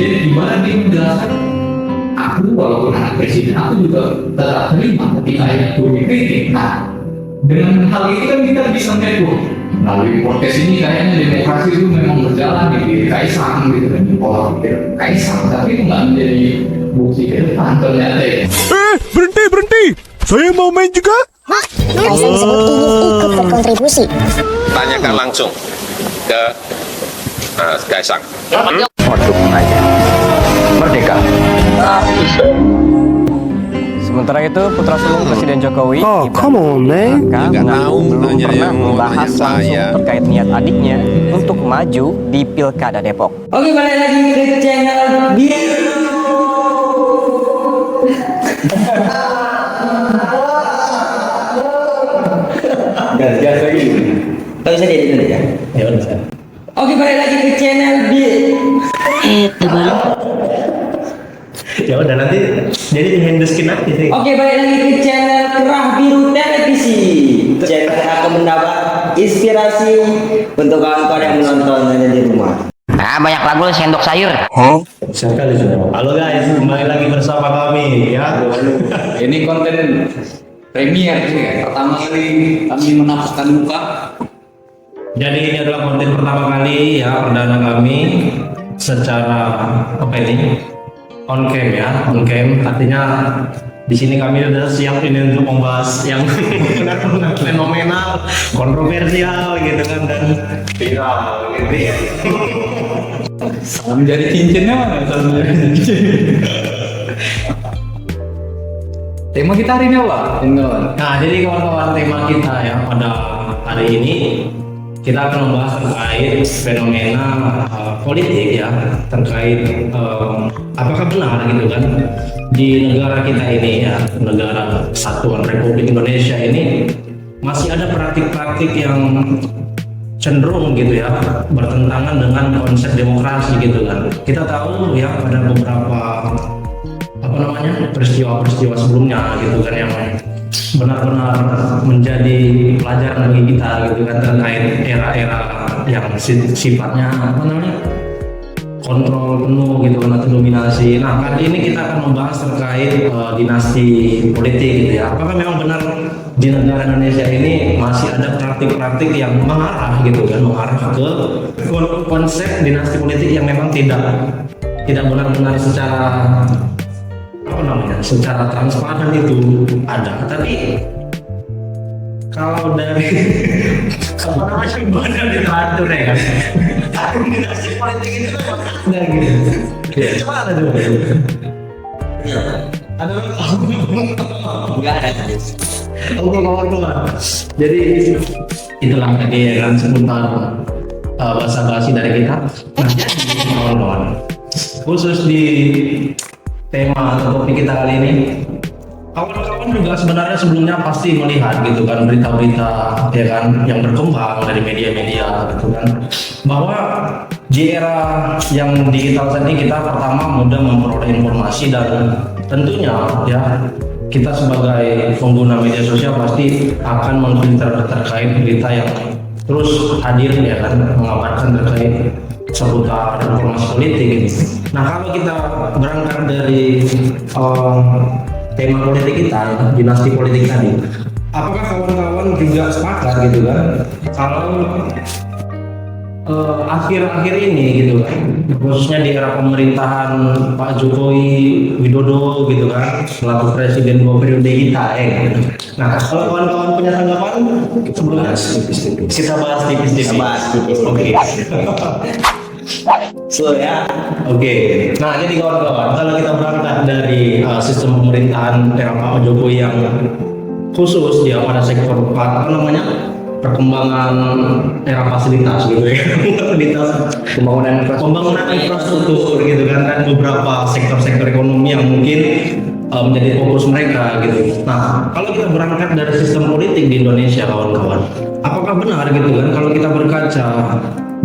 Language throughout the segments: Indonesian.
presiden di mana dia menjelaskan, aku walaupun anak presiden aku juga tetap terima ketika itu dikritik. Nah, dengan hal ini kan kita bisa melihat melalui podcast ini kayaknya demokrasi itu memang berjalan di Kaisang gitu kan, di pola pikir Kaisang, tapi itu nggak menjadi bukti ke depan ternyata ya. Berhenti, saya mau main juga. Kaisang disebut ingin ikut berkontribusi. Tanyakan langsung ke Kaisang. Waduh aja. Merdeka. Sementara itu putra sulung Presiden Jokowi, Come on, man. Nggak tahu, belum nanya pernah yang mau membahas nanya langsung saya. terkait niat adiknya untuk maju di Pilkada Depok. Oke, balik lagi ke channel Biru. Gas lagi. Tahu bisa jadi nanti ya? Ya udah. Oke, balik lagi ke channel Biru. Ya udah nanti jadi di handeskin aja sih. Oke, balik lagi ke channel Kerah Biru Televisi. Channel yang akan mendapat inspirasi untuk kawan-kawan yang menontonnya di rumah. Nah, banyak lagu sendok sayur. Sekali sudah. Halo guys, kembali lagi bersama kami ya. Ini konten premier sih ya. Pertama kali kami menampakkan muka. Jadi ini adalah konten pertama kali ya, perdana kami secara apa ini? On cam ya, on cam. Artinya di sini kami sudah siap ini untuk membahas yang benar-benar fenomenal, kontroversial gitu kan, dan viral gitu ya. Salam jari cincinnya mana? Salam jari cincin. Tema kita hari ini apa? Nah, jadi kawan-kawan, tema kita ya pada hari ini kita akan membahas terkait fenomena politik ya, terkait apakah benar gitu kan di negara kita ini ya, negara Kesatuan Republik Indonesia ini masih ada praktik-praktik yang cenderung gitu ya bertentangan dengan konsep demokrasi gitu kan. Kita tahu ya ada beberapa apa namanya peristiwa-peristiwa sebelumnya gitu kan yang benar-benar menjadi pelajaran bagi kita gitu kan, terkait era-era yang sifatnya apa namanya kontrol penuh gitu kan, atau dominasi. Nah, kali ini kita akan membahas terkait dinasti politik gitu ya. Apakah memang benar di negara Indonesia ini masih ada praktik-praktik yang mengarah gitu kan, mengarah ke konsep dinasti politik yang memang tidak benar-benar secara apa namanya, secara transparan itu ada. Tapi kalau dari apa namanya badan literatur ya kan, dinasti politik itu ada gitu. Coba ada dulu. Ada Enggak ada. oke kawan-kawan. Jadi itulah tadi ya kan seputar basa-basi dari kita. Nah, jadi kawan-kawan, khusus di tema atau topik kita kali ini, kawan-kawan juga sebenarnya sebelumnya pasti melihat gitu kan berita-berita ya kan yang berkembang dari media-media gitu kan, bahwa di era yang digital saat ini kita pertama mudah memperoleh informasi, dan tentunya ya kita sebagai pengguna media sosial pasti akan memfilter terkait berita yang terus hadir ya kan, mengabarkan terkait seputar informasi politik gitu. Nah, kalau kita berangkat dari tema politik kita, dinasti politik tadi, apakah kawan-kawan juga sepakat gitu kan kalau akhir-akhir ini gitu kan, khususnya di era pemerintahan Pak Jokowi Widodo gitu kan, selaku presiden 2 periode kita ya gitu. Nah, kalau kawan-kawan punya tanggapan sebelumnya kita bahas tipis-tipis. Oke. So ya. Oke. Nah, jadi kawan-kawan, kalau kita berangkat dari sistem pemerintahan era Pak Jokowi yang khusus ya pada sektor apa namanya perkembangan era fasilitas gitu ya, pembangunan infrastruktur gitu kan, dan beberapa sektor-sektor ekonomi yang mungkin menjadi fokus mereka gitu. Nah, kalau kita berangkat dari sistem politik di Indonesia kawan-kawan, apakah benar gitu kan kalau kita berkaca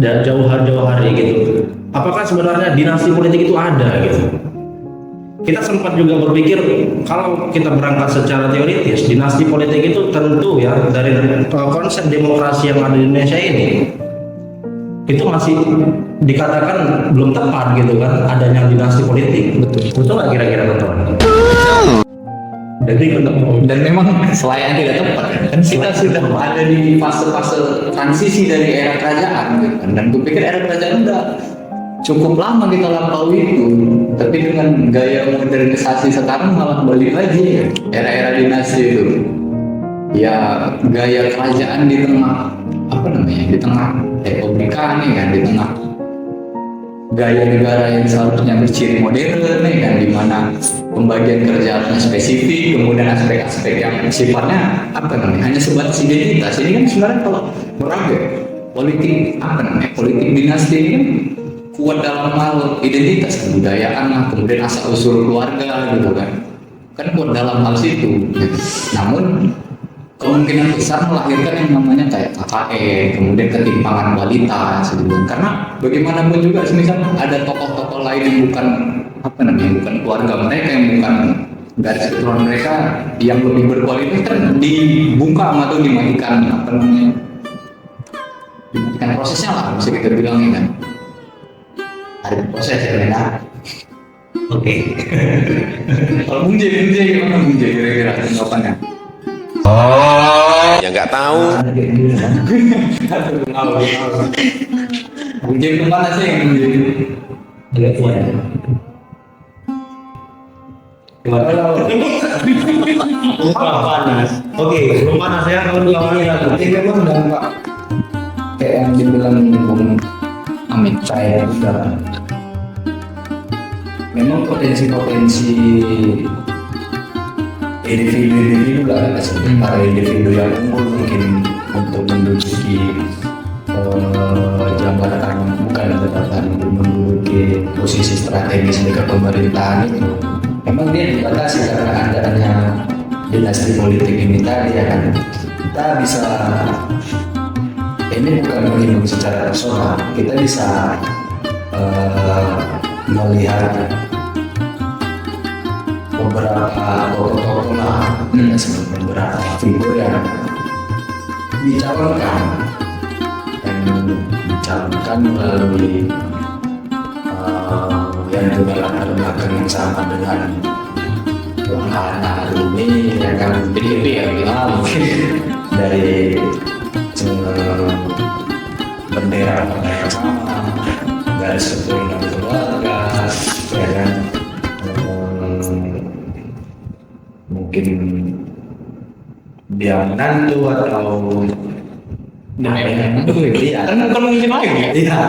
dan jauh-jauh hari gitu, apakah sebenarnya dinasti politik itu ada gitu? Kita sempat juga berpikir kalau kita berangkat secara teoritis, dinasti politik itu tentu ya dari konsep demokrasi yang ada di Indonesia ini itu masih dikatakan belum tepat gitu kan adanya dinasti politik. Betul nggak kira-kira teman-teman? Dan memang selain tidak tepat kan kita sudah ada di fase-fase transisi dari era kerajaan gitu kan. Dan gue pikir era kerajaan udah cukup lama kita lampaui itu, tapi dengan gaya modernisasi sekarang malah balik lagi ya era-era dinasti itu. Ya gaya kerajaan di tengah di tengah republikan nih kan, di tengah gaya negara yang seharusnya berciri modern nih kan, di mana pembagian kerjaannya spesifik, kemudian aspek-aspek yang sifatnya hanya sebatas identitas. Ini kan sebenarnya kalau beragam politik politik dinasti ini kan kuat dalam hal identitas, kebudayaan lah, kemudian asal usul keluarga gitu kan kuat dalam hal situ gitu. Namun kemungkinan besar melahirkan yang namanya kayak KKN, kemudian ketimpangan kualitas gitu. Karena bagaimanapun juga semisal ada tokoh-tokoh lain yang bukan bukan keluarga mereka, yang bukan garis keturunan mereka yang lebih berkualitas kan dibungkam atau dimatikan dimatikan prosesnya lah, bisa kita bilang ini kan ada proses ya kan. Oke. Kalau Bung J gimana Bung J kira-kira tanggapannya? Ya nggak tahu. Bung J kemana sih yang Bung J? Agak kuat ya. Panas. Oke, belum panas ya kawan-kawan. Tapi memang dampak kayak yang dibilang Bung Amit saya juga. Memang potensi individu lah, para individu yang unggul mungkin untuk menduduki menduduki posisi strategis di pemerintahan itu. Memang dia dibatasi karena adanya dinasti politik ini tadi ya kan. Kita bisa ini bukan menyinggung secara personal, kita bisa melihat beberapa tokoh-tokoh lah, beberapa figur yang dicalonkan melalui yang juga latar belakang yang sama dengan hari ini ya kan, PDIP ya mungkin dari bendera yang sama, garis keturunan keluarga ya kan, mungkin dia menantu atau iya kan mungkin lain ya, iya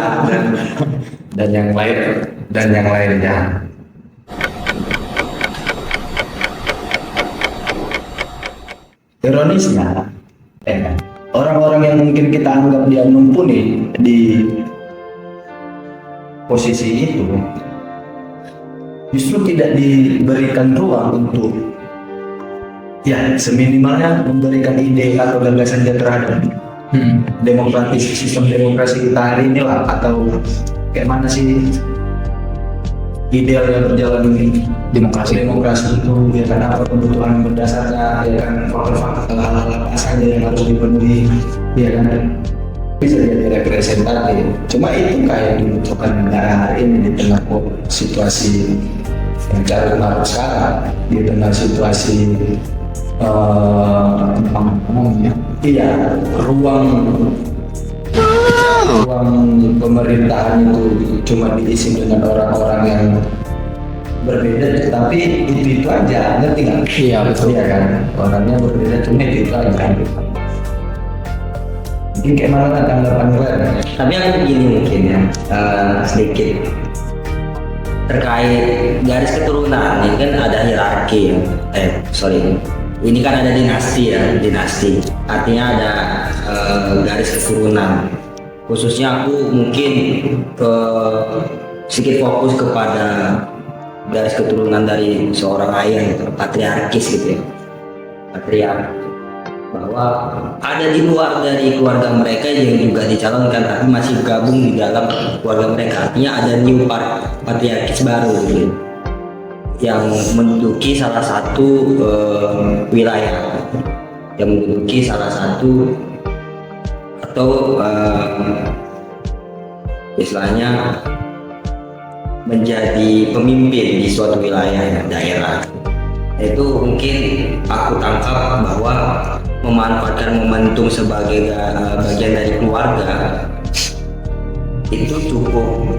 dan yang lainnya. Ironisnya orang-orang yang mungkin kita anggap dia mumpuni di posisi itu justru tidak diberikan ruang untuk ya seminimalnya memberikan ide atau gagasan dia terhadap sistem demokrasi kita hari ini lah, atau kayak mana sih idealnya berjalan demokrasi itu ya kan, apa kebutuhan berdasarnya ya kan, faktor-faktor hal-hal apa saja yang harus dipenuhi ya kan, bisa jadi representatif. Cuma itu kayak dibutuhkan negara hari ini di tengah situasi yang carut-marut sekarang, di tengah situasi ruang pemerintahan itu cuma diisi dengan orang-orang yang berbeda, tapi itu aja, ngerti nggak? Iya betul ya kan, orangnya berbeda cuma itu aja. Mungkin kayak mana kan tanggapan kalian? Tapi aku begini mungkin ya, sedikit terkait garis keturunan. Ini kan ada hierarki ya, ini kan ada dinasti ya, artinya ada garis keturunan. Khususnya aku mungkin sedikit fokus kepada garis keturunan dari seorang ayah gitu, patriarkis gitu ya, patriark, bahwa ada di luar dari keluarga mereka yang juga dicalonkan tapi masih gabung di dalam keluarga mereka. Artinya ada new patriarkis baru gitu, yang menduduki salah satu wilayah, yang menduduki salah satu atau istilahnya menjadi pemimpin di suatu wilayah daerah. Itu mungkin aku tangkap bahwa memanfaatkan momentum sebagai bagian dari keluarga itu cukup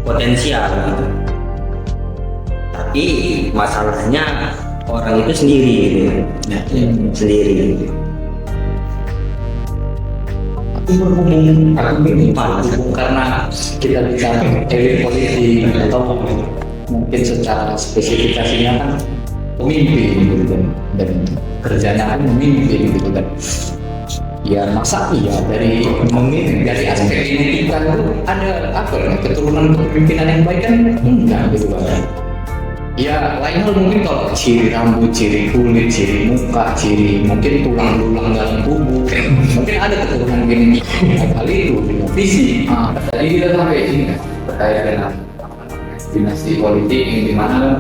potensial gitu. Tapi masalahnya orang itu sendiri gitu ya. Sendiri gitu. Aku berhubung karena kita bicara elit politik atau mungkin secara spesifikasinya kan pemimpin gitu kan, dan kerjanya kan memimpin gitu kan. Ya masa iya dari memimpin dari aspek genetika itu ada apa ya, keturunan kepemimpinan yang baik kan enggak gitu kan. Ya lain hal mungkin kalau ciri rambut, ciri kulit, ciri muka, ciri mungkin tulang-tulang dalam tubuh, mungkin ada keturunan genetika kali itu dengan fisik. Tadi kita sampai ini kan terkait dengan dinasti politik yang dimana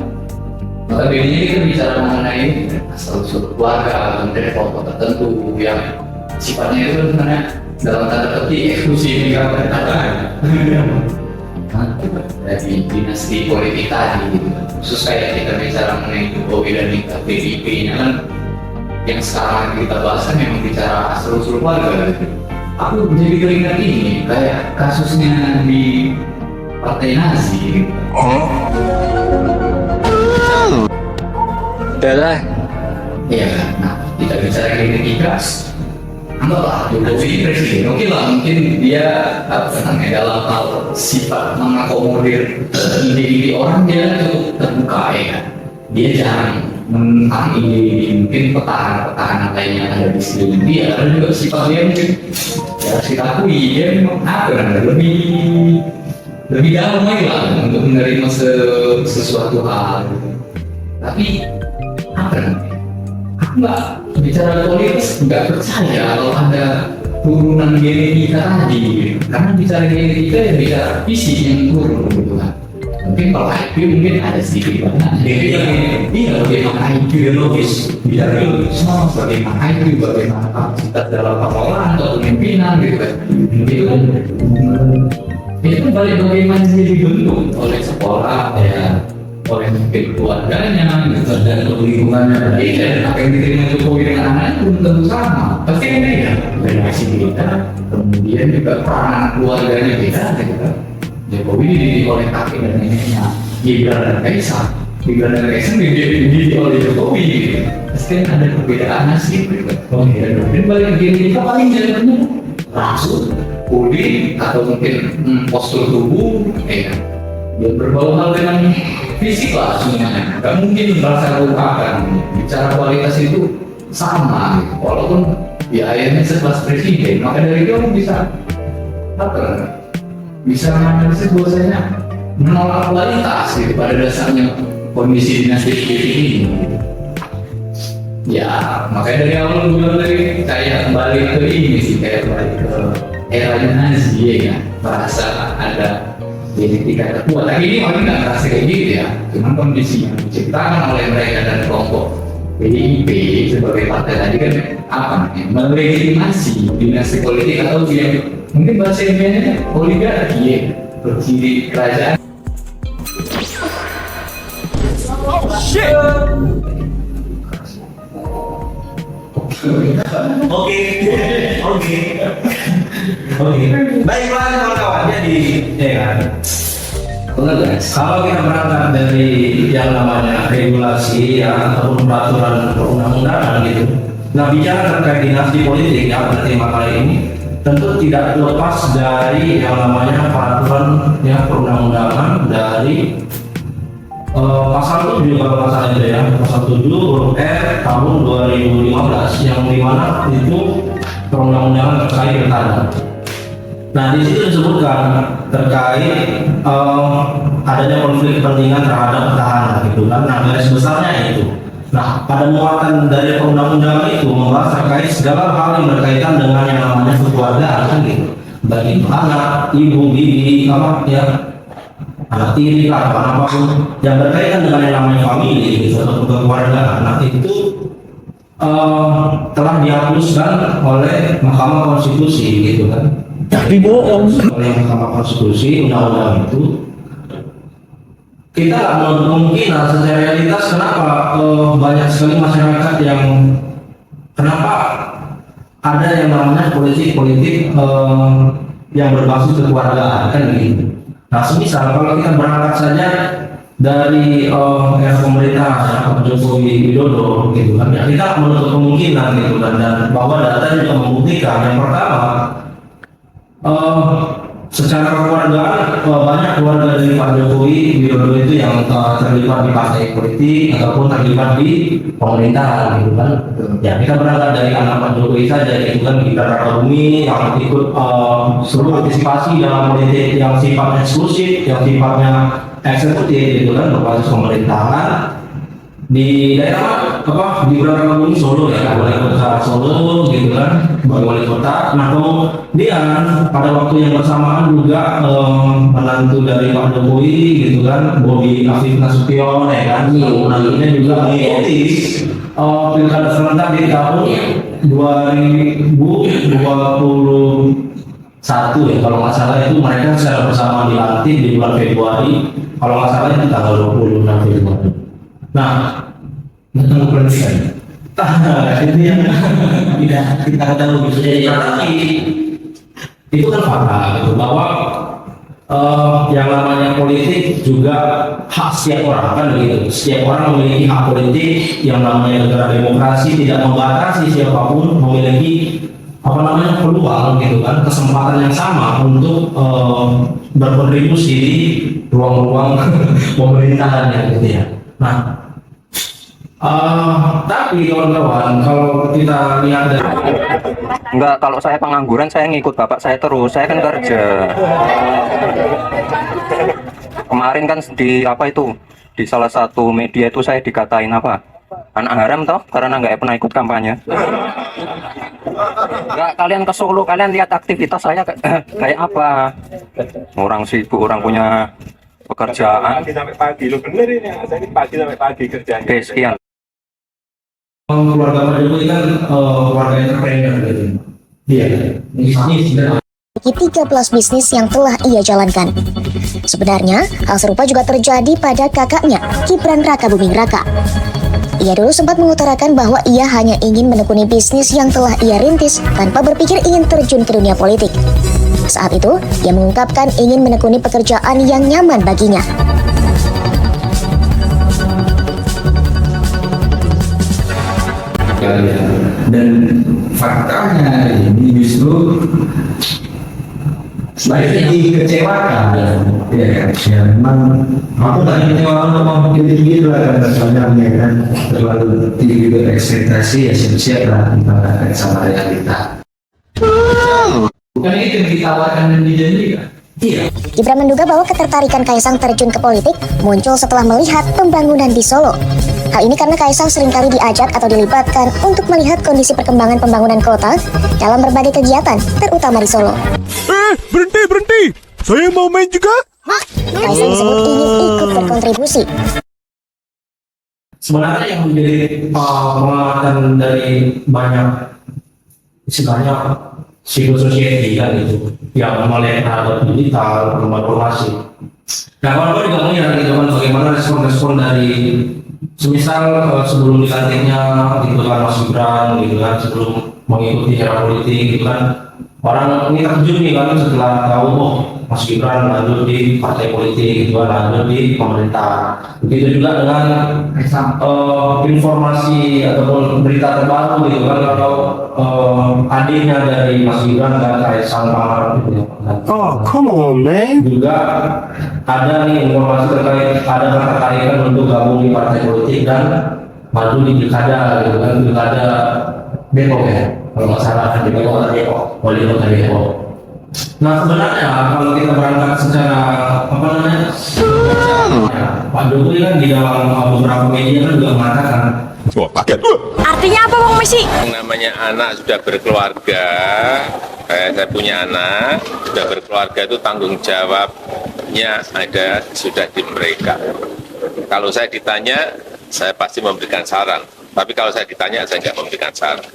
maka ini kita bicara mengenai asal usul keluarga, mungkin kelompok tertentu yang sifatnya itu sebenarnya dalam tanda petik eksklusif yang berkaitan dari dinasti politik tadi gitu. Khusus kayak kita bicara mengenai Jokowi dan PDIP nya kan yang sekarang kita bahas kan memang bicara asal usul keluarga gitu. Aku jadi teringat ini kayak kasusnya di Partai Nazi gitu. Udahlah. Iya, nah kita bicara genetika, anggaplah Jokowi presiden, oke lah mungkin dia apa namanya dalam hal sifat mengakomodir ide-ide orang dia cukup terbuka ya kan. Dia jarang menentang ide mungkin petahana lainnya ada di sekeliling dia, ada juga sifat dia mungkin ya harus kita akui dia memang apa namanya lebih dalam lagi lah untuk menerima sesuatu hal. Tapi apa namanya? Aku nggak bicara politik, nggak percaya kalau ada turunan genetika tadi, karena bicara genetika ya bicara fisik yang turun gitu kan. Mungkin kalau IQ mungkin ada sedikit banget. Iya, bagaimana IQ biologis, bicara biologis, bagaimana IQ, bagaimana kapasitas dalam pengelolaan atau kepemimpinan gitu kan. Itu balik bagaimana dibentuk oleh sekolah ya, oleh mungkin keluarganya gitu, dan lingkungannya. Dan apa yang diterima Jokowi dengan anaknya belum tentu sama, pasti kan beda, generasi beda, kemudian juga peranan keluarganya beda gitu. Jokowi dididik oleh kakek dan neneknya, Gibran dan Kaisang dididik oleh Jokowi gitu. Pasti kan ada perbedaan nasib gitu. Dan balik ke kita paling jalannya langsung kulit atau mungkin postur tubuh ya. Dia berbau hal dengan fisik lah semuanya, gak mungkin merasa lupakan. Bicara kualitas itu sama gitu. Walaupun ya ayahnya sekelas presiden, maka dari itu kamu bisa apa? Bisa menganalisis bahwasanya menolak kualitas gitu pada dasarnya kondisi dinasti politik ini. Ya makanya dari awal gue bilang tadi kayak kembali ke ini sih, kayak kembali ke eranya Nazi ya kan, bahasa ada genetika terkuat. Tapi ini orang nggak merasa kayak gitu ya, cuman kondisi yang diciptakan oleh mereka dan kelompok PDIP sebagai partai tadi kan apa namanya, melegitimasi dinasti politik atau yang mungkin bahasa Indonesia oligarki ya, berciri kerajaan. Oke. Baiklah kawan-kawan, jadi ya kan. Kalau kita berangkat dari yang namanya regulasi ya, ataupun peraturan perundang-undangan gitu. Nah, bicara terkait dinasti politik ya pada tema kali ini, tentu tidak lepas dari yang namanya peraturan ya perundang-undangan dari pasal 7 kalau pasal itu ya, pasal 7 huruf R tahun 2015 yang dimana itu perundang-undangan terkait pilkada. Nah, di situ disebutkan terkait adanya konflik kepentingan terhadap petahana gitu kan. Nah, garis besarnya itu. Nah, pada muatan dari perundang-undangan itu membahas terkait segala hal yang berkaitan dengan yang namanya keluargaan kan gitu. Bagi anak, ibu, bibi, apa ya, anak tiri lah, apapun yang berkaitan dengan yang namanya famili gitu atau keluargaan. Nah, itu telah dihapuskan oleh Mahkamah Konstitusi gitu kan. Tapi bohong. oleh Mahkamah Konstitusi undang-undang itu, kita nggak menutup kemungkinan secara realitas kenapa banyak sekali masyarakat yang kenapa ada yang namanya politik yang berbasis kekeluargaan kan gitu. Nah, semisal kalau kita berangkat saja dari era pemerintahan Pak Jokowi Widodo gitu kan, ya kita menutup kemungkinan gitu dan bahwa data juga membuktikan yang pertama secara kekeluargaan banyak keluarga dari Pak Jokowi Widodo itu yang terlibat di partai politik ataupun terlibat di pemerintahan gitu kan. Ya kita berangkat dari anak Pak Jokowi saja itu kan Gibran Rakabumi yang ikut seluruh partisipasi dalam politik yang sifatnya eksklusif, yang sifatnya eksekutif gitu kan, berbasis pemerintahan di daerah apa di Bumi Solo ya, wali kota Solo gitu kan, sebagai wali kota. Nah kemudian pada waktu yang bersamaan juga menantu dari Pak Jokowi gitu kan, Bobi Afif Nasution ya kan, menantunya juga mengikuti pilkada serentak di tahun 2021 ya kalau nggak salah, itu mereka secara bersama dilantik di bulan Februari, kalau nggak salah itu tanggal 26 Februari. Nah, tentang pelantikan, itu yang tidak kita ketahui bisa jadi, tapi itu kan fakta gitu, bahwa yang namanya politik juga hak setiap orang kan begitu. Setiap orang memiliki hak politik, yang namanya negara demokrasi tidak membatasi siapapun memiliki apa namanya peluang gitu kan, kesempatan yang sama untuk berkontribusi di ruang-ruang pemerintahan ya gitu ya. Nah, tapi kawan-kawan kalau kita lihat dari Enggak, kalau saya pengangguran saya ngikut bapak saya terus, saya kan kerja. Kemarin kan di apa itu, di salah satu media itu saya dikatain apa, anak haram toh, karena nggak pernah ikut kampanye. Enggak, kalian ke Solo, kalian lihat aktivitas saya kayak apa. Orang sibuk, orang punya pekerjaan. Pagi sampai pagi, lo bener ini, saya ini pagi sampai pagi kerjanya. Oke, sekian. keluarga Pak Jokowi kan keluarga entrepreneur gitu. Iya, bisnis dan memiliki 13 bisnis yang telah ia jalankan. Sebenarnya, hal serupa juga terjadi pada kakaknya, Gibran Rakabuming Raka. Ia dulu sempat mengutarakan bahwa ia hanya ingin menekuni bisnis yang telah ia rintis tanpa berpikir ingin terjun ke dunia politik. Saat itu, ia mengungkapkan ingin menekuni pekerjaan yang nyaman baginya. dan faktanya ini justru sebaiknya dikecewakan ya kan, ya memang aku tak kecewa mau gitu lah kan, sebenarnya kan terlalu tinggi berekspektasi ya siap-siap lah kita sama realita. Bukan itu yang ditawarkan dan dijanjikan. Iya. Gibran menduga bahwa ketertarikan Kaisang terjun ke politik muncul setelah melihat pembangunan di Solo. Hal ini karena Kaisang seringkali diajak atau dilibatkan untuk melihat kondisi perkembangan pembangunan kota dalam berbagai kegiatan, terutama di Solo. Berhenti! Saya mau main juga. Kaisang disebut ingin ikut berkontribusi. Sebenarnya yang menjadi pengamatan dari banyak istilahnya civil society kan itu yang melek terhadap digital, informasi. Nah, kalau juga melihat gitu kan bagaimana respon-respon dari semisal sebelum dilantiknya gitu kan Mas Gibran gitu kan, sebelum mengikuti era politik gitu kan, orang ini terkejut nih kan setelah tahu Mas Gibran lanjut di partai politik gitu kan, lanjut di pemerintah. Begitu juga dengan informasi ataupun berita terbaru gitu kan, kalau adiknya dari Mas Gibran dan Kaisang Pangarep gitu kan. Oh, come on, man. Juga ada nih informasi terkait ada ketertarikan untuk gabung di partai politik dan maju di pilkada gitu kan, pilkada Depok ya kalau nggak salah, di Depok, wali kota Depok. Nah sebenarnya kalau kita berangkat secara apa namanya, Pak Jokowi kan di dalam beberapa media kan juga mengatakan, Artinya apa Bang Messi? Yang namanya anak sudah berkeluarga, saya punya anak sudah berkeluarga, itu tanggung jawabnya ada sudah di mereka. Kalau saya ditanya, saya pasti memberikan saran. Tapi kalau saya ditanya, saya nggak memberikan saran.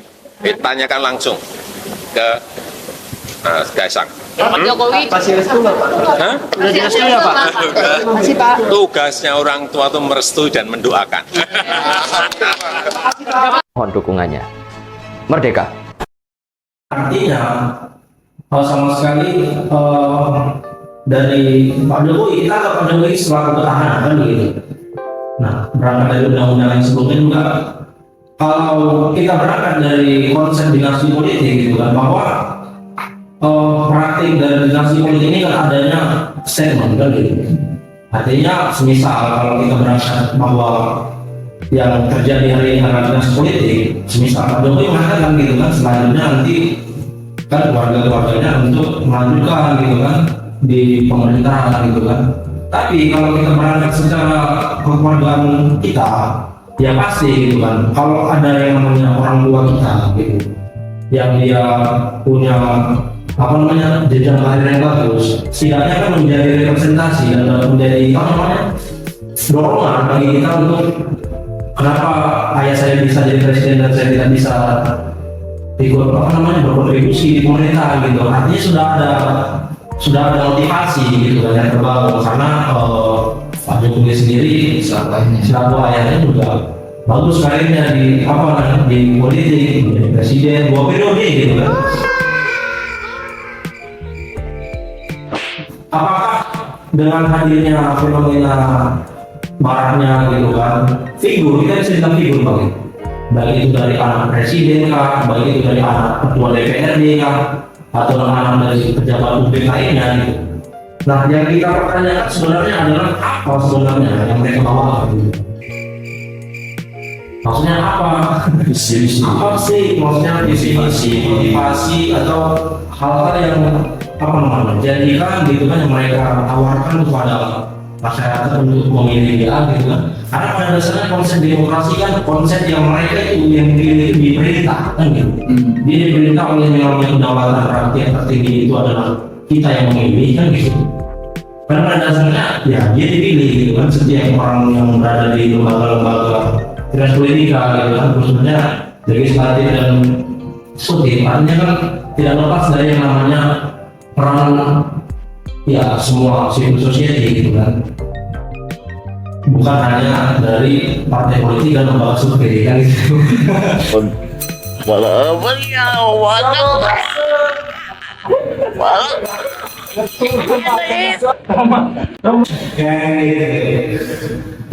Tanyakan langsung ke Kaisang. Pak Jokowi Masih restu nggak, Pak? Hah? Udah direstui nggak, Pak? masih Pak. Tugasnya orang tua itu merestui dan mendoakan. Mohon dukungannya. Merdeka. Artinya sama sekali dari Pak Jokowi, kita anggap Pak Jokowi selalu petahana kan gitu. Nah, berangkat dari undang-undang yang sebelumnya juga, kalau kita berangkat dari konsep dinasti politik gitu kan, bahwa praktik dari dinasti politik ini kan adanya statement kan gitu. Artinya semisal kalau kita berangkat bahwa yang terjadi hari ini adalah dinasti politik, semisal Pak Jokowi mengatakan gitu kan, selanjutnya nanti kan keluarga-keluarganya untuk melanjutkan gitu kan di pemerintahan gitu kan. Tapi kalau kita berangkat secara kekeluargaan kita, ya pasti gitu kan, kalau ada yang namanya orang tua kita gitu, yang dia punya apa namanya jenjang karir yang bagus, setidaknya kan menjadi representasi dan menjadi apa namanya dorongan bagi kita untuk kenapa ayah saya bisa jadi presiden dan saya tidak bisa ikut apa namanya berkontribusi di pemerintah gitu. Artinya sudah ada motivasi gitu kan yang terbangun, karena Pak Jokowi sendiri selaku ayahnya juga bagus karirnya di apa namanya di politik, menjadi presiden 2 periode gitu kan. Apakah dengan hadirnya fenomena maraknya gitu kan figur, kita bisa bilang figur bang, baik itu dari anak presiden kah, baik itu dari anak ketua DPRD kah, atau anak dari pejabat publik lainnya gitu. Nah, yang kita pertanyakan sebenarnya adalah apa sebenarnya yang mereka bawa gitu. Maksudnya apa? Apa sih maksudnya visi motivasi atau hal-hal yang apa namanya jadikan gitu kan yang mereka tawarkan kepada masyarakat untuk memilih dia gitu kan. Karena pada dasarnya konsep demokrasi kan konsep yang mereka itu yang diperintah kan gitu. Dia diperintah oleh yang namanya kedaulatan rakyat tertinggi itu adalah kita yang memilih kan gitu. Karena pada dasarnya ya dia dipilih gitu kan, setiap orang yang berada di lembaga-lembaga tidak politika gitu kan, khususnya legislatif dan eksekutif, artinya kan tidak lepas dari yang namanya peran ya semua civil society gitu kan, bukan hanya dari partai politik dan lembaga survei kan gitu.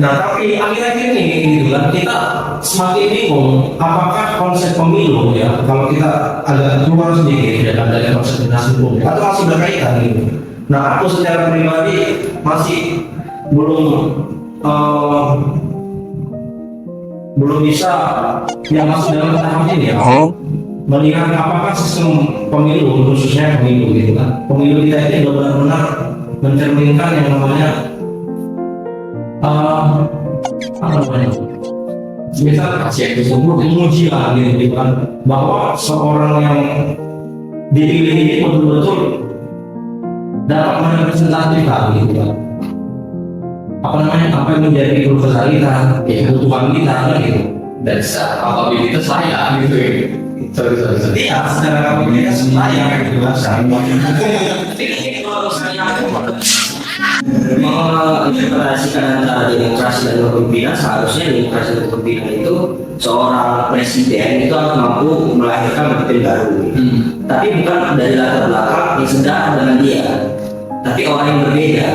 Nah, tapi akhir-akhir ini gitu kan kita semakin bingung apakah konsep pemilu ya, kalau kita agak keluar sedikit ya dari konsep dinasti politik atau masih berkaitan gitu. Nah, aku secara pribadi masih belum bisa yang masuk dalam tahap ini ya, melihat apakah sistem pemilu, khususnya pemilu gitu kan, pemilu kita ini benar-benar mencerminkan yang namanya apa namanya, misal menguji lah gitu kan, bahwa seorang yang dipilih ini betul-betul dapat merepresentasikan gitu kan, apa namanya, apa yang menjadi keluhan kita, kebutuhan kita kan gitu, dan secara kapabilitas saya gitu ya. Iya, secara kapabilitas saya gitu kan, menginterpretasikan antara demokrasi dan kepemimpinan. Seharusnya demokrasi dan kepemimpinan itu seorang presiden itu akan mampu melahirkan pemimpin baru, tapi bukan dari latar belakang yang sedang dengan dia, tapi orang yang berbeda.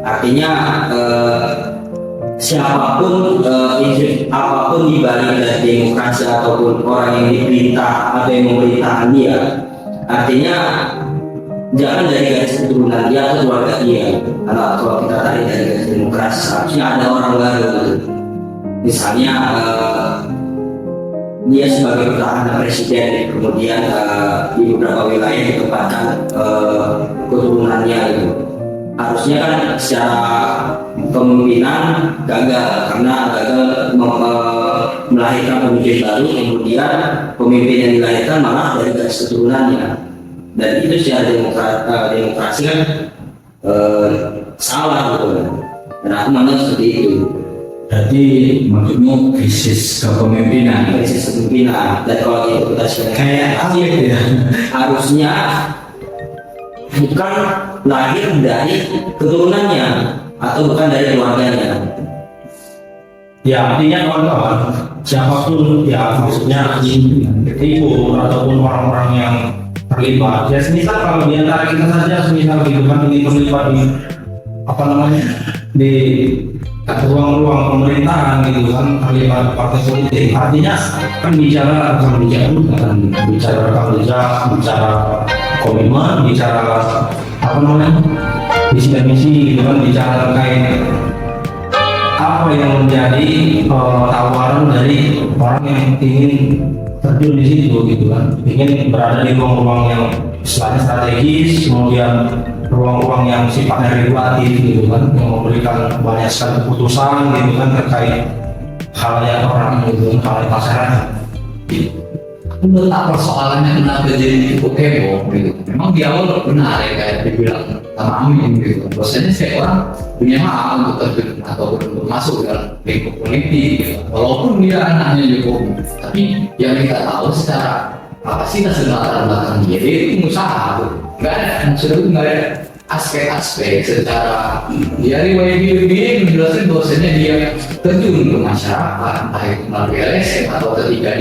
Artinya siapapun apapun di balik dari demokrasi ataupun orang yang diperintah atau yang memerintahkan dia, artinya jangan dari garis keturunan dia atau keluarga dia. Kalau kita tarik dari garis demokrasi, seharusnya ada orang baru gitu. Misalnya dia sebagai petahana presiden, kemudian di beberapa wilayah ditempatkan keturunannya gitu. Harusnya kan secara kemungkinan gagal, karena gagal melahirkan pemimpin baru, kemudian pemimpin yang dilahirkan malah dari garis keturunannya. Dan itu secara demokrasi kan salah gitu kan. Dan aku menganggap seperti itu. Jadi maksudnya krisis kepemimpinan. Dan kalau itu kita kayak atlet ya. harusnya bukan lahir dari keturunannya atau bukan dari keluarganya. Ya, artinya kawan-kawan, siapapun ya maksudnya ibu ataupun orang-orang yang terlibat, ya semisal kalau di antara kita saja, semisal gitu kan ini terlibat di apa namanya di ruang-ruang pemerintahan gitu kan, terlibat partai politik, artinya kan bicara rekam jejak, bicara komitmen, bicara apa namanya visi dan misi gitu kan, bicara terkait apa yang menjadi tawaran dari orang yang ingin terjun di situ gitu kan, ingin berada di ruang-ruang yang istilahnya strategis, kemudian ruang-ruang yang sifatnya regulatif gitu kan, yang memberikan banyak sekali keputusan gitu kan terkait hal yang orang gitu, hal yang masyarakat. Menurut persoalannya kenapa jadi cukup heboh gitu. Memang di awal benar ya kayak dibilang sama Amin gitu. Bahwasanya setiap orang punya hak untuk terjun ataupun untuk masuk dalam lingkup politik gitu. Walaupun dia anaknya Jokowi, tapi yang kita tahu secara kapasitas dan latar belakang dia itu pengusaha tuh. Nggak ada, maksudnya itu nggak ada aspek-aspek secara dia riwayat hidup dia menjelaskan bahwasanya dia terjun ke masyarakat, entah itu melalui LSM atau ketika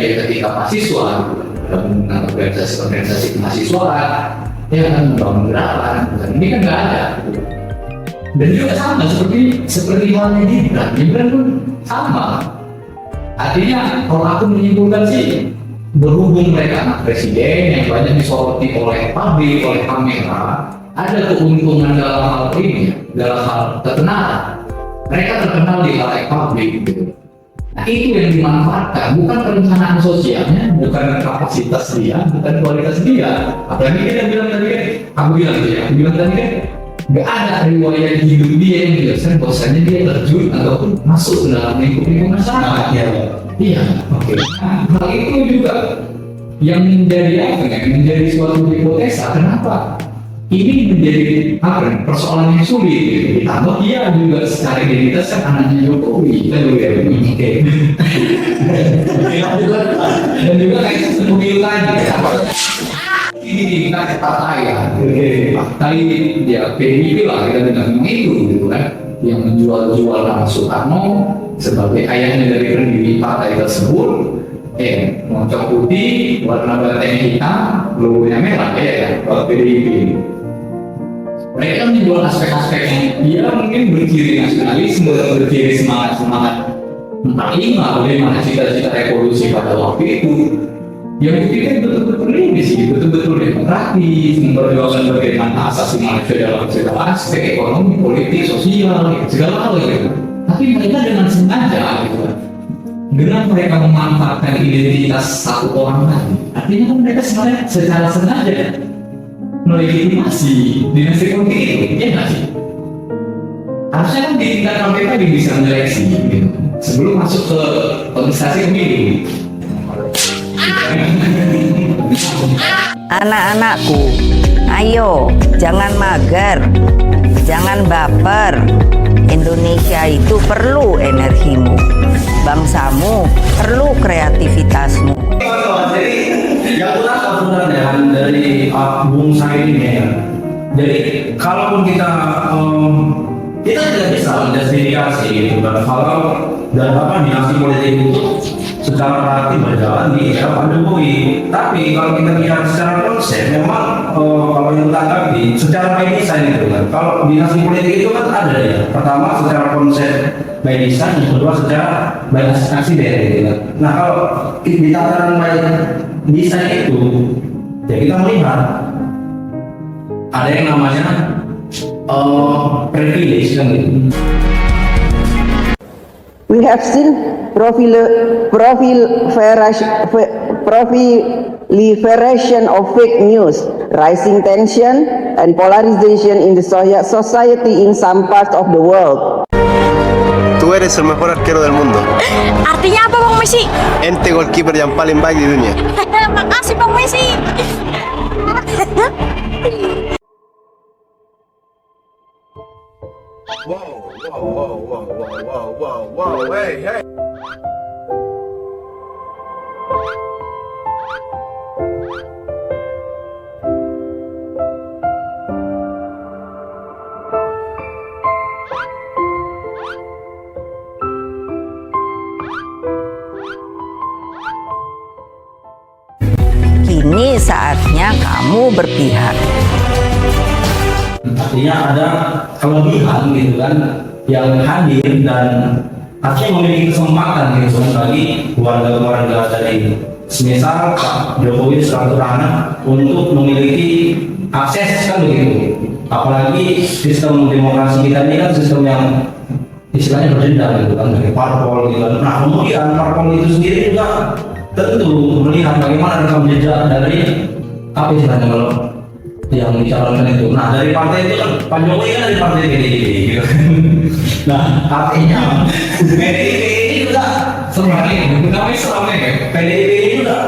mahasiswa dalam menggunakan organisasi mahasiswaan, ya kan membangun gerakan, ini kan nggak ada. Dan juga sama seperti halnya Gibran pun sama. Artinya kalau aku menyimpulkan sih, berhubung mereka anak presiden yang banyak disoroti oleh publik, oleh kamera, ada keuntungan dalam hal ini, dalam hal ketenaran. Mereka terkenal di halayak publik gitu. Nah itu yang dimanfaatkan, bukan perencanaan sosialnya, bukan kapasitas dia, bukan kualitas dia. Apalagi kita bilang tadi kan, aku bilang tadi kan, nggak ada riwayat hidup dia yang menjelaskan bahwasanya dia terjun ataupun masuk dalam lingkup masyarakat. Iya, oke. Nah, hal itu juga yang menjadi apa? Yang menjadi suatu hipotesa. Kenapa? Ini menjadi apa? Persoalan yang sulit. Gitu. Ditambah dia juga secara identitas kan anaknya Jokowi. Oke. Dan juga kayak seperti tadi. Ini kita partai ya. Partai ya PDIP lah kita dengar itu gitu kan. Yang menjual-jual nama Soekarno sebagai ayahnya dari pendiri partai tersebut, moncong putih, warna batanya hitam, logonya merah ya, PDIP. Mereka menjual aspek-aspek yang dia mungkin berciri nasionalisme, berciri semangat 45, bagaimana cita-cita revolusi pada waktu itu. Yang buktikan betul-betul ini sih, betul-betul demokratis, memperjuangkan bagaimana asasi manusia dalam segala aspek, ekonomi, politik, sosial, segala hal gitu. Tapi mereka dengan sengaja gitu, dengan mereka memanfaatkan identitas satu orang tadi, artinya kan mereka sebenarnya secara sengaja melegitimasi dinasti politik itu, ya nggak sih? Harusnya kan di tingkat KPK tadi bisa menyeleksi gitu, sebelum masuk ke kontestasi pemilu. Anak-anakku, ayo jangan mager, jangan baper. Indonesia itu perlu energimu, bangsamu perlu kreativitasmu. Jadi yang utama sebenarnya dari Bung Said ini ya. Jadi kalaupun kita tidak bisa menjustifikasi gitu kan, kalau dan dinasti politik itu secara praktik berjalan di era Pak Jokowi. Tapi kalau kita bicara secara konsep, memang kalau yang tanggapi secara by design gitu kan. Kalau dinasti politik itu kan ada ya. Pertama secara konsep by design, yang kedua secara by accident gitu kan. Nah kalau di tataran by design itu, ya kita melihat ada yang namanya privilege kan gitu. We have seen proliferation of fake news, rising tension and polarization in the society in some parts of the world. Tú eres el mejor arquero del mundo. Artinya apa Bang Messi? Ente goalkeeper yang paling baik di dunia. Makasih Bang Messi. Whoa, hey. Ini saatnya kamu berpihak. Artinya ada kelebihan gitu kan yang hadir dan artinya memiliki kesempatan gitu kan bagi keluarga-keluarga dari semisal Pak Jokowi selaku anak untuk memiliki akses kan begitu. Apalagi sistem demokrasi kita ini kan sistem yang istilahnya berjenjang gitu kan dari parpol gitu kan. Nah kemudian parpol itu sendiri juga tentu melihat bagaimana rekam jejak dari apa istilahnya kalau yang dicalonkan itu. Nah dari partai itu kan Pak Jokowi kan dari partai PDIP gitu. Nah artinya PDIP ini juga sebenarnya PDIP ini juga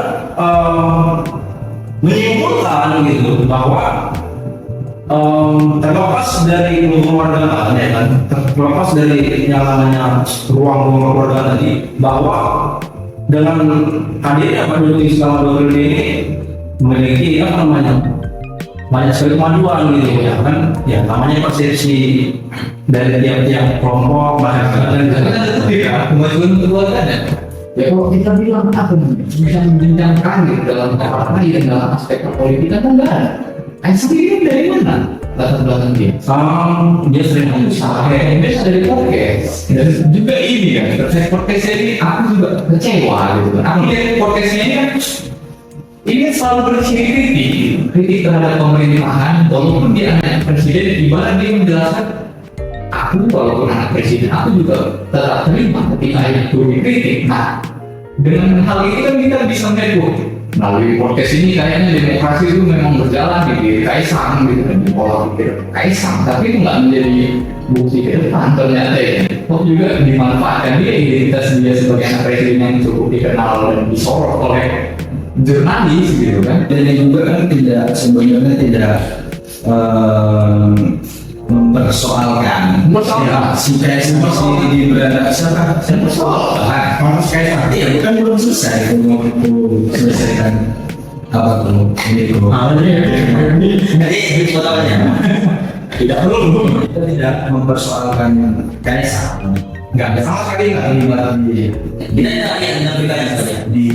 menyimpulkan gitu bahwa terlepas dari keluargaan ya kan, terlepas dari yang namanya ruang keluarga tadi, bahwa dengan hadirnya Pak Jokowi selama 2 periode ini memiliki apa namanya banyak sekali kemajuan gitu ya kan, ya namanya persepsi dari tiap-tiap kelompok masyarakat dan kemajuan keluarga ya kalau kita bilang apa bisa menjenjang karir dalam partai dan dalam aspek politik kan enggak ada. Sendiri dari mana latar belakang dia? Dia sering berusaha Dia dari podcast dan juga ini kan terkait podcast ini aku juga kecewa gitu kan. Aku lihat podcastnya ini selalu berisi kritik terhadap pemerintahan walaupun dia anak presiden, ibarat dia menjelaskan aku walaupun anak presiden aku juga tetap terima ketika itu dikritik. Nah dengan hal ini kan kita bisa network melalui podcast ini. Kayaknya demokrasi itu memang berjalan di diri Kaisang gitu kan, di pola pikir Kaisang, tapi itu nggak menjadi bukti ke depan. Ternyata ya kok juga dimanfaatkan dia identitas dia sebagai anak presiden yang cukup dikenal dan disorot oleh jurnalis gitu kan. Dan juga kan tidak sebenarnya tidak mempersoalkan si Kaisang masih di berada siapa kalau Kaisang ya bukan belum selesai selesaikan apa tuh ini tuh jadi fotonya tidak perlu kita tidak mempersoalkan Kaisang nggak ada sama sekali nggak terlibat di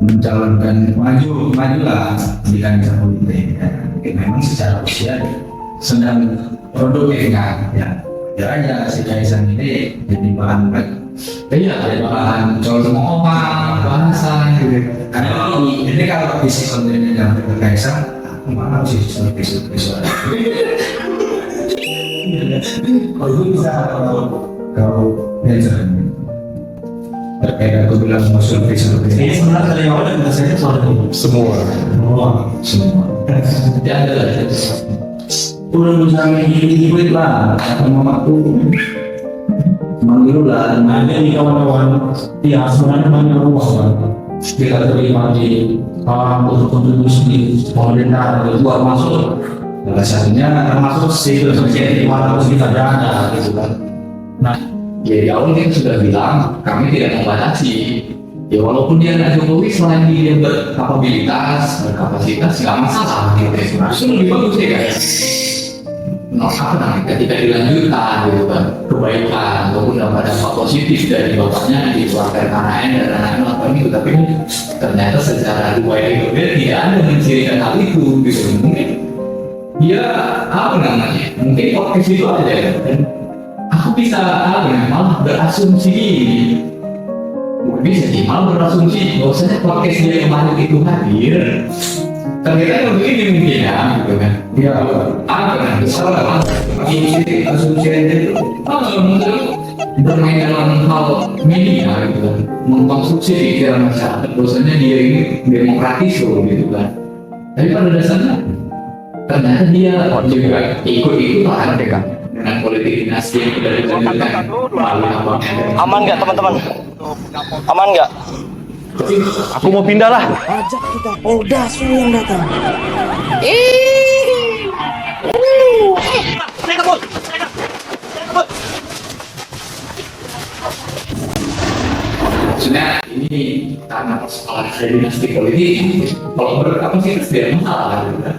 mencalonkan majulah di kancah politik memang secara usia sedang produktif kan ya aja si Kaisang ini jadi bahan jadi bahan colong bahasa gitu karena ini kalau visi kontennya yang ke Kaisang aku mana sih visual kalau bisa kalau belajar terkait aku bilang mau survei ini sebenarnya dari awal kita saya semua tidak ada udah berusaha ngikut lah sama mamaku manggil lah ada nih kawan-kawan ya sebenarnya banyak ruang kita terlibat di untuk kontribusi di pemerintahan itu buat masuk salah satunya termasuk civil society mana harus kita jaga gitu kan. Nah ya di awal kita sudah bilang kami tidak membatasi ya walaupun dia anak Jokowi selain dia berkapabilitas berkapasitas nggak masalah gitu itu lebih bagus ya kan. Ketika dilanjutkan gitu kan kebaikan ataupun dapat dampak positif dari bapaknya di keluarga KNN dan anak-anak melakukan itu, tapi ternyata secara riwayat dia tidak ada mencirikan hal itu gitu. Mungkin dia apa namanya mungkin podcast itu aja kan aku bisa malah berasumsi bisa sih malah berasumsi bahwasanya podcast dia kemarin itu hadir ternyata begini mungkin ya gitu kan ya apa kan salah ini asumsi itu bermain dalam hal media gitu kan mengkonstruksi pikiran masyarakat bahwasanya dia ini demokratis loh gitu kan tapi pada dasarnya ternyata dia juga ikut-ikutan dengan politik dinasti yang sudah dilanjutkan melalui abang. Aman nggak teman-teman? Aman nggak? Aku mau pindah lah. Ajak kita Polda yang datang. Maksudnya ini karena persoalan dinasti politik, kalau berkapasitas dia masalah gitu kan.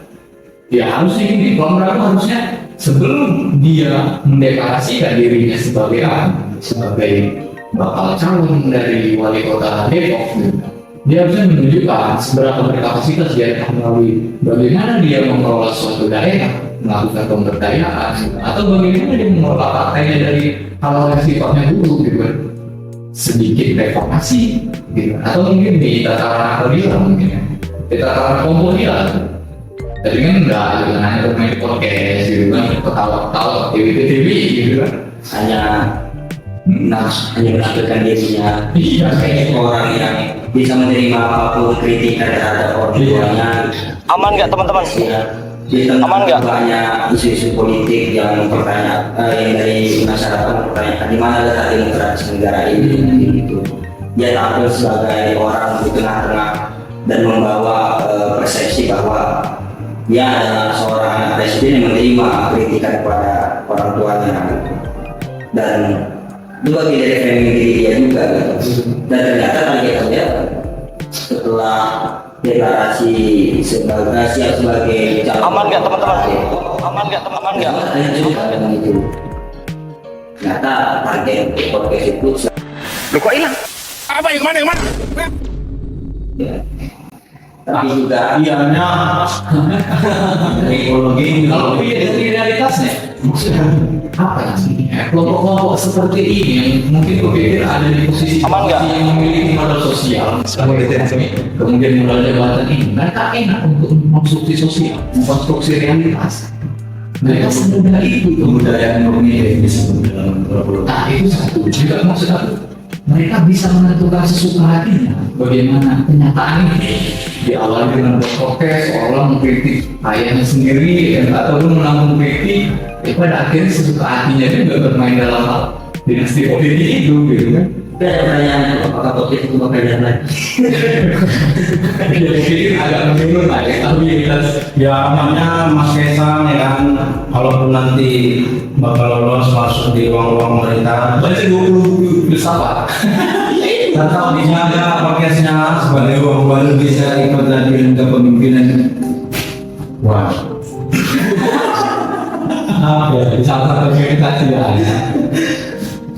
Ya harusnya gini, kalau mereka harusnya sebelum dia mendeklarasikan dirinya sebagai bakal calon dari wali kota Depok gitu, dia harusnya menunjukkan seberapa berkapasitas dia melalui bagaimana dia mengelola suatu daerah, melakukan pemberdayaan, atau bagaimana dia mengelola partainya dari hal-hal yang sifatnya buruk gitu kan. Sedikit reformasi gitu, atau mungkin di tataran akademik mungkin ya, di tataran komponil. Tapi kan enggak, gitu kan, hanya bermain podcast gitu kan, ketawa-ketawa, TV gitu kan. Hanya menampilkan dirinya kayak orang yang bisa menerima apapun kritikan terhadap orang tuanya. Aman nggak teman-teman? Aman nggak? Banyak isu-isu politik yang bertanya, yang dari masyarakat mempertanyakan di mana letak demokrasi negara ini gitu. Dia tampil sebagai orang di tengah-tengah dan membawa persepsi bahwa dia adalah seorang presiden yang menerima kritikan kepada orang tuanya gitu. Dan itu bagian dari framing diri dia juga gitu. Dan ternyata targetnya setelah deklarasi siap sebagai calon. Aman nggak teman-teman? Aman nggak teman-teman? Nggak. Dengan itu. Ternyata target podcast itu. Lu kok hilang? Apa yang mana? Ya. Tapi juga ianya ekologi kalau dari realitasnya maksudnya apa sih kelompok-kelompok seperti ini yang mungkin berpikir ada di posisi yang memiliki modal sosial kemudian modal jabatan ini mereka enak untuk mengkonstruksi sosial, mengkonstruksi realitas. Mereka semudah itu kebudayaan memilih disebut dalam beberapa. Nah itu satu juga maksud aku. Mereka bisa menentukan sesuka hatinya bagaimana kenyataan ini diawali dengan berprotes seolah mengkritik ayahnya sendiri ataupun menampung kritik pada akhirnya sesuka hatinya juga bermain dalam hal dinasti politik itu gitu kan. ada pertanyaan apakah podcast itu bakal jalan lagi? Jadi agak menurun lah ya, tapi ya namanya Mas Kaisang ya kan, walaupun nanti bakal lolos masuk di ruang-ruang pemerintahan baca 20 filsafat tetap dijaga podcastnya sebagai ruang baru bisa ikut lagi dengan kepemimpinan. Wah ya di salah satu organisasi ya.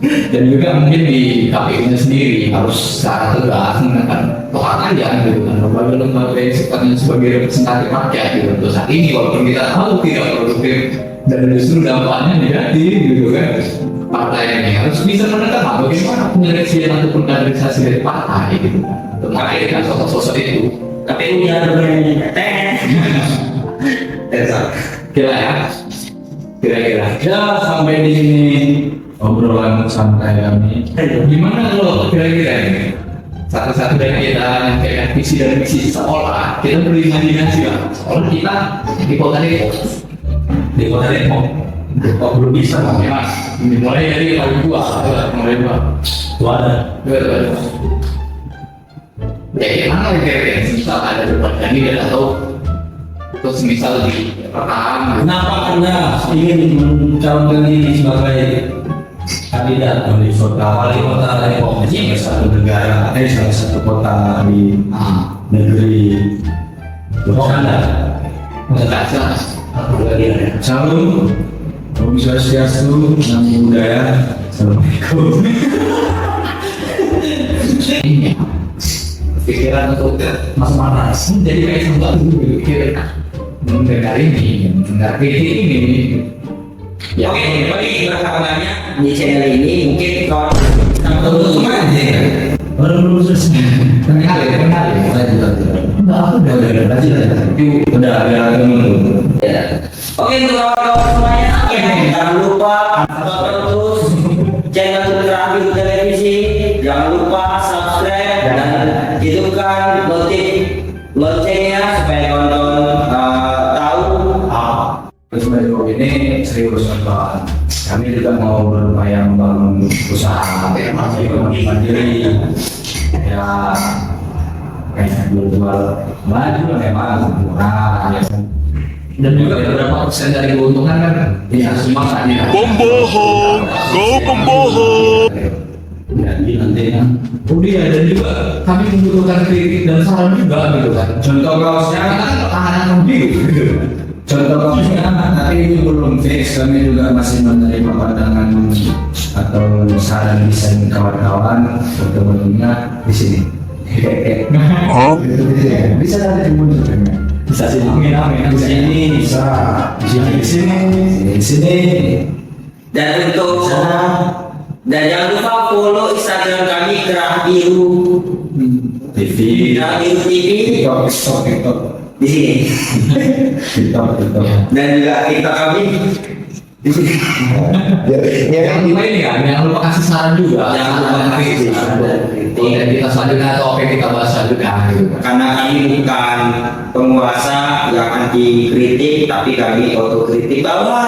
Dan juga mungkin di KPU-nya sendiri harus secara tegas menekan tokat aja gitu kan, lembaga-lembaga yang sifatnya sebagai representatif rakyat gitu. Untuk saat ini walaupun kita tahu tidak produktif dan justru dampaknya negatif gitu kan, partai ini harus bisa menekan bagaimana penyeleksian ataupun kaderisasi dari partai gitu kan, untuk melahirkan sosok-sosok itu. KPU-nya bermain kira-kira ya sampai di sini obrolan santai kami. Gimana kalau kira-kira ini satu-satu dari kita nyampaikan visi dan misi seolah kita berimajinasi lah, seolah kita di kota Depok kok belum bisa bang ya mas, mulai dari tahun 2 ada ya gimana kira-kira misal ada debat kandidat atau terus misal di pertahanan. Kenapa Anda ingin mencalonkan diri sebagai kandidat wali kota Depok sebagai satu negara, salah satu kota di negeri Anda? Salam, Om Swastiastu, Namo Buddhaya, Assalamualaikum. Pikiran untuk Mas Manas jadi kayak sempat dulu pikir mendengar ini, mendengar kritik ini. Ya, oke, bagi perkawilannya di channel ini mungkin kalau baru lulus kenal enggak aku udah belajar udah ya. Oke, untuk kawan-kawan semuanya jangan lupa tonton terus channel Terakhir Televisi, jangan lupa subscribe dan hidupkan loncengnya supaya kawan-kawan tahu. Terus ini serius kawan. Kami juga mau berupaya membangun usaha ekonomi mandiri. Ya, kayak jual baju memang murah. Dan juga beberapa persen dari keuntungan kan ya semua tadi. Pembohong, kau pembohong. Jadi nantinya. Dan juga kami membutuhkan kritik dan saran juga gitu kan. Contoh kaosnya kan pertahanan biru gitu. Contoh kaosnya tapi ini belum fix, kami juga masih menerima pandangan atau saran desain kawan-kawan. Foto-fotonya di sini. Bisa dari mundur. Bisa sini, amin. Di sini bisa, di sini. Dan untuk dan jangan lupa follow Instagram kami Gerah Biru TV. Gerah Biru TV TikTok. di sini. TikTok. Dan juga TikTok kami. Jangan lupa ini kan, jangan lupa kasih saran juga. Jangan lupa kasih saran dan kritik. Konten kita selanjutnya atau apa yang kita bahas selanjutnya gitu. Karena kami bukan penguasa yang anti kritik, tapi kami otokritik bahwa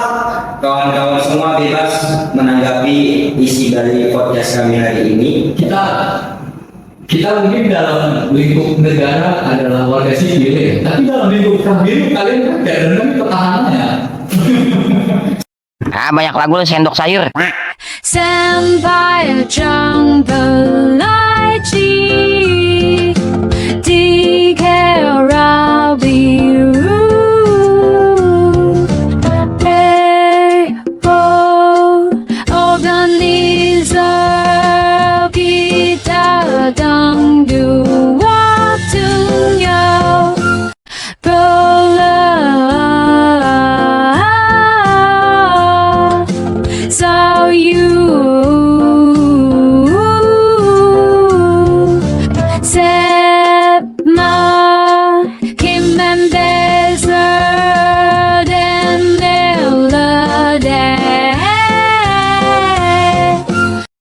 kawan-kawan semua bebas menanggapi isi dari podcast kami hari ini. Kita mungkin dalam lingkup negara adalah warga sipil ya, tapi dalam lingkup kami kalian kan dan kami pertahanannya. Banyak lagu lu sendok sayur. Sampai